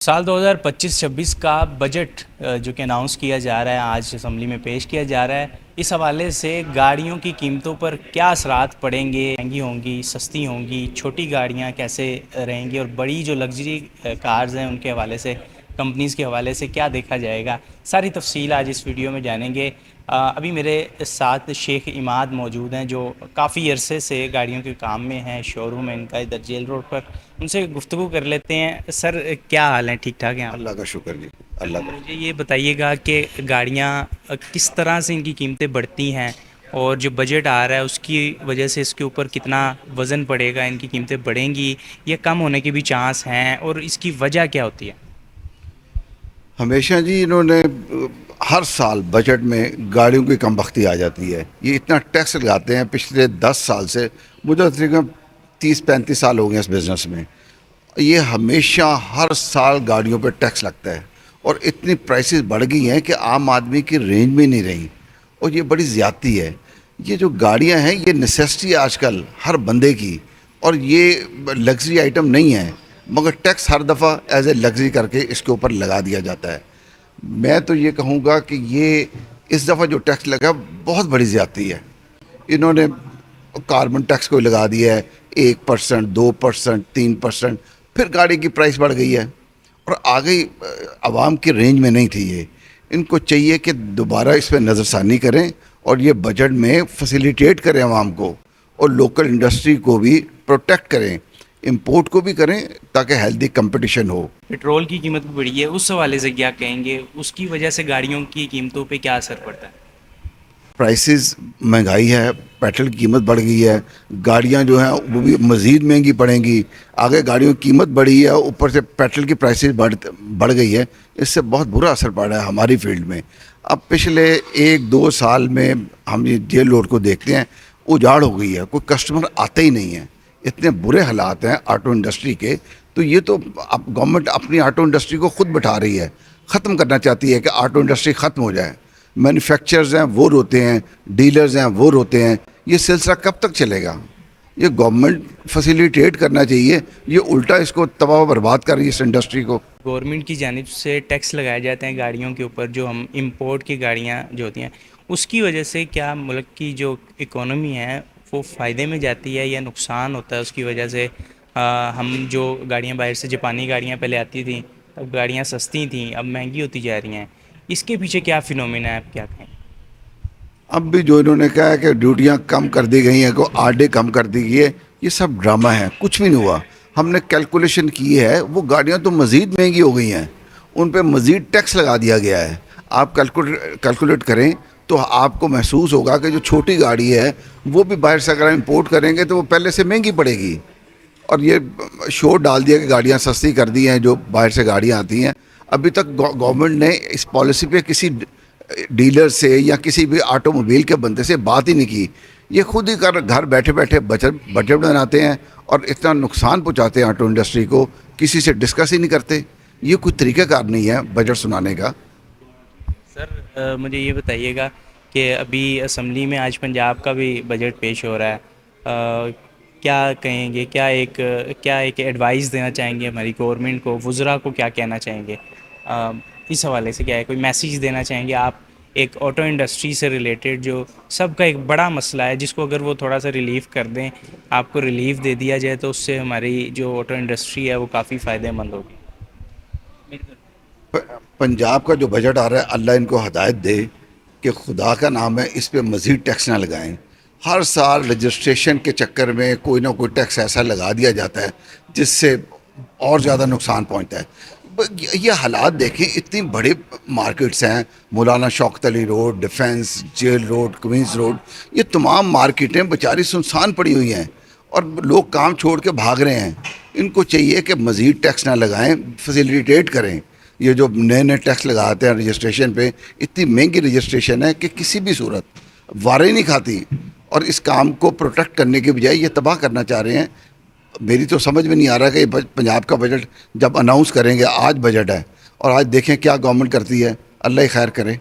سال 2025-26 کا بجٹ جو کہ اناؤنس کیا جا رہا ہے، آج اسمبلی میں پیش کیا جا رہا ہے، اس حوالے سے گاڑیوں کی قیمتوں پر کیا اثرات پڑیں گے؟ مہنگی ہوں گی، سستی ہوں گی، چھوٹی گاڑیاں کیسے رہیں گی، اور بڑی جو لگژری کارز ہیں ان کے حوالے سے، کمپنیز کے حوالے سے کیا دیکھا جائے گا؟ ساری تفصیل آج اس ویڈیو میں جانیں گے۔ ابھی میرے ساتھ شیخ عماد موجود ہیں جو کافی عرصے سے گاڑیوں کے کام میں ہیں، شو روم ہے ان کا ادھر جیل روڈ پر۔ ان سے گفتگو کر لیتے ہیں۔ سر، کیا حال ہیں؟ ٹھیک ٹھاک ہیں آپ؟ اللہ کا شکر جی۔ اللہ کا مجھے یہ بتائیے گا کہ گاڑیاں کس طرح سے ان کی قیمتیں بڑھتی ہیں، اور جو بجٹ آ رہا ہے اس کی وجہ سے اس کے اوپر کتنا وزن پڑے گا؟ ان کی قیمتیں بڑھیں گی یا کم ہونے کے بھی چانس ہیں، اور اس کی وجہ کیا ہوتی ہے؟ ہمیشہ جی انہوں نے ہر سال بجٹ میں گاڑیوں کی کم بختی آ جاتی ہے۔ یہ اتنا ٹیکس لگاتے ہیں پچھلے 10 سال سے، مجھے تقریباً 30-35 سال ہو گئے اس بزنس میں۔ یہ ہمیشہ ہر سال گاڑیوں پہ ٹیکس لگتا ہے، اور اتنی پرائسز بڑھ گئی ہیں کہ عام آدمی کی رینج میں نہیں رہی، اور یہ بڑی زیادتی ہے۔ یہ جو گاڑیاں ہیں یہ نیسیسٹی ہے آج کل ہر بندے کی، اور یہ لگژری آئٹم نہیں ہے، مگر ٹیکس ہر دفعہ ایز اے لگژری کر کے اس کے اوپر لگا دیا جاتا ہے۔ میں تو یہ کہوں گا کہ یہ اس دفعہ جو ٹیکس لگا بہت بڑی زیادتی ہے۔ انہوں نے کاربن ٹیکس کو لگا دیا ہے 1%، 2%، 3%، پھر گاڑی کی پرائس بڑھ گئی ہے، اور آگے عوام کی رینج میں نہیں تھی یہ۔ ان کو چاہیے کہ دوبارہ اس پہ نظر ثانی کریں، اور یہ بجٹ میں فیسیلیٹیٹ کریں عوام کو، اور لوکل انڈسٹری کو بھی پروٹیکٹ کریں، امپورٹ کو بھی کریں، تاکہ ہیلدی کمپٹیشن ہو۔ پیٹرول کی قیمت بھی بڑھی ہے، اس حوالے سے کیا کہیں گے؟ اس کی وجہ سے گاڑیوں کی قیمتوں پہ کیا اثر پڑتا ہے؟ پرائسز، مہنگائی ہے، پیٹرول کی قیمت بڑھ گئی ہے، گاڑیاں جو ہیں وہ بھی مزید مہنگی پڑیں گی۔ آگے گاڑیوں کی قیمت بڑھی ہے، اوپر سے پیٹرول کی پرائسز بڑھ گئی ہے۔ اس سے بہت برا اثر پڑ رہا ہے ہماری فیلڈ میں۔ اب پچھلے 1-2 سال میں ہم یہ جیل روڈ کو دیکھتے ہیں، اجاڑ ہو گئی ہے، کوئی کسٹمر آتے ہی نہیں ہے، اتنے برے حالات ہیں آٹو انڈسٹری کے۔ تو یہ تو اب گورنمنٹ اپنی آٹو انڈسٹری کو خود بٹھا رہی ہے، ختم کرنا چاہتی ہے کہ آٹو انڈسٹری ختم ہو جائے۔ مینوفیکچرز ہیں وہ روتے ہیں، ڈیلرز ہیں وہ روتے ہیں۔ یہ سلسلہ کب تک چلے گا؟ یہ گورنمنٹ فیسیلیٹیٹ کرنا چاہیے، یہ الٹا اس کو تباہ و برباد کر رہی ہے اس انڈسٹری کو۔ گورنمنٹ کی جانب سے ٹیکس لگائے جاتے ہیں گاڑیوں کے اوپر، جو ہم امپورٹ کی گاڑیاں جو ہوتی ہیں، اس کی وجہ سے کیا ملک کی جو اکانومی ہے وہ فائدے میں جاتی ہے یا نقصان ہوتا ہے؟ اس کی وجہ سے ہم جو گاڑیاں باہر سے، جاپانی گاڑیاں پہلے آتی تھیں، اب گاڑیاں سستی تھیں، اب مہنگی ہوتی جا رہی ہیں، اس کے پیچھے کیا فینومینا ہے؟ آپ کیا کہیں؟ اب بھی جو انہوں نے کہا ہے کہ ڈیوٹیاں کم کر دی گئی ہیں، کو RD کم کر دی گئی ہے، یہ سب ڈرامہ ہے، کچھ بھی نہیں ہوا۔ ہم نے کیلکولیشن کی ہے، وہ گاڑیاں تو مزید مہنگی ہو گئی ہیں، ان پہ مزید ٹیکس لگا دیا گیا ہے۔ آپ کیلکولیٹ کریں تو آپ کو محسوس ہوگا کہ جو چھوٹی گاڑی ہے وہ بھی باہر سے اگر امپورٹ کریں گے تو وہ پہلے سے مہنگی پڑے گی۔ اور یہ شور ڈال دیا کہ گاڑیاں سستی کر دی ہیں جو باہر سے گاڑیاں آتی ہیں۔ ابھی تک گورنمنٹ نے اس پالیسی پہ کسی ڈیلر سے یا کسی بھی آٹو موبائل کے بندے سے بات ہی نہیں کی۔ یہ خود ہی گھر بیٹھے بیٹھے بجٹ بناتے ہیں، اور اتنا نقصان پہنچاتے ہیں آٹو انڈسٹری کو، کسی سے ڈسکس ہی نہیں کرتے۔ یہ کوئی طریقہ کار نہیں ہے بجٹ سنانے کا۔ سر، مجھے یہ بتائیے گا کہ ابھی اسمبلی میں آج پنجاب کا بھی بجٹ پیش ہو رہا ہے، کیا کہیں گے؟ کیا ایک ایڈوائس دینا چاہیں گے ہماری گورنمنٹ کو، وزراء کو کیا کہنا چاہیں گے؟ اس حوالے سے کیا ہے، کوئی میسیج دینا چاہیں گے آپ ایک آٹو انڈسٹری سے ریلیٹڈ، جو سب کا ایک بڑا مسئلہ ہے، جس کو اگر وہ تھوڑا سا ریلیف کر دیں، آپ کو ریلیف دے دیا جائے، تو اس سے ہماری جو آٹو انڈسٹری ہے وہ کافی فائدہ مند ہوگی؟ پنجاب کا جو بجٹ آ رہا ہے، اللہ ان کو ہدایت دے کہ خدا کا نام ہے اس پہ مزید ٹیکس نہ لگائیں۔ ہر سال رجسٹریشن کے چکر میں کوئی نہ کوئی ٹیکس ایسا لگا دیا جاتا ہے جس سے اور زیادہ نقصان پہنچتا ہے۔ یہ حالات دیکھیں، اتنی بڑی مارکیٹس ہیں، Maulana Shaukat Ali road, defence, jail road, queens road, یہ تمام مارکیٹیں بیچاری سنسان پڑی ہوئی ہیں، اور لوگ کام چھوڑ کے بھاگ رہے ہیں۔ ان کو چاہیے کہ مزید ٹیکس نہ لگائیں، فیسیلیٹیٹ کریں۔ یہ جو نئے نئے ٹیکس لگاتے ہیں رجسٹریشن پہ، اتنی مہنگی رجسٹریشن ہے کہ کسی بھی صورت وارے نہیں کھاتی، اور اس کام کو پروٹیکٹ کرنے کے بجائے یہ تباہ کرنا چاہ رہے ہیں۔ میری تو سمجھ میں نہیں آ رہا کہ پنجاب کا بجٹ جب اناؤنس کریں گے، آج بجٹ ہے، اور آج دیکھیں کیا گورنمنٹ کرتی ہے۔ اللہ ہی خیر کرے۔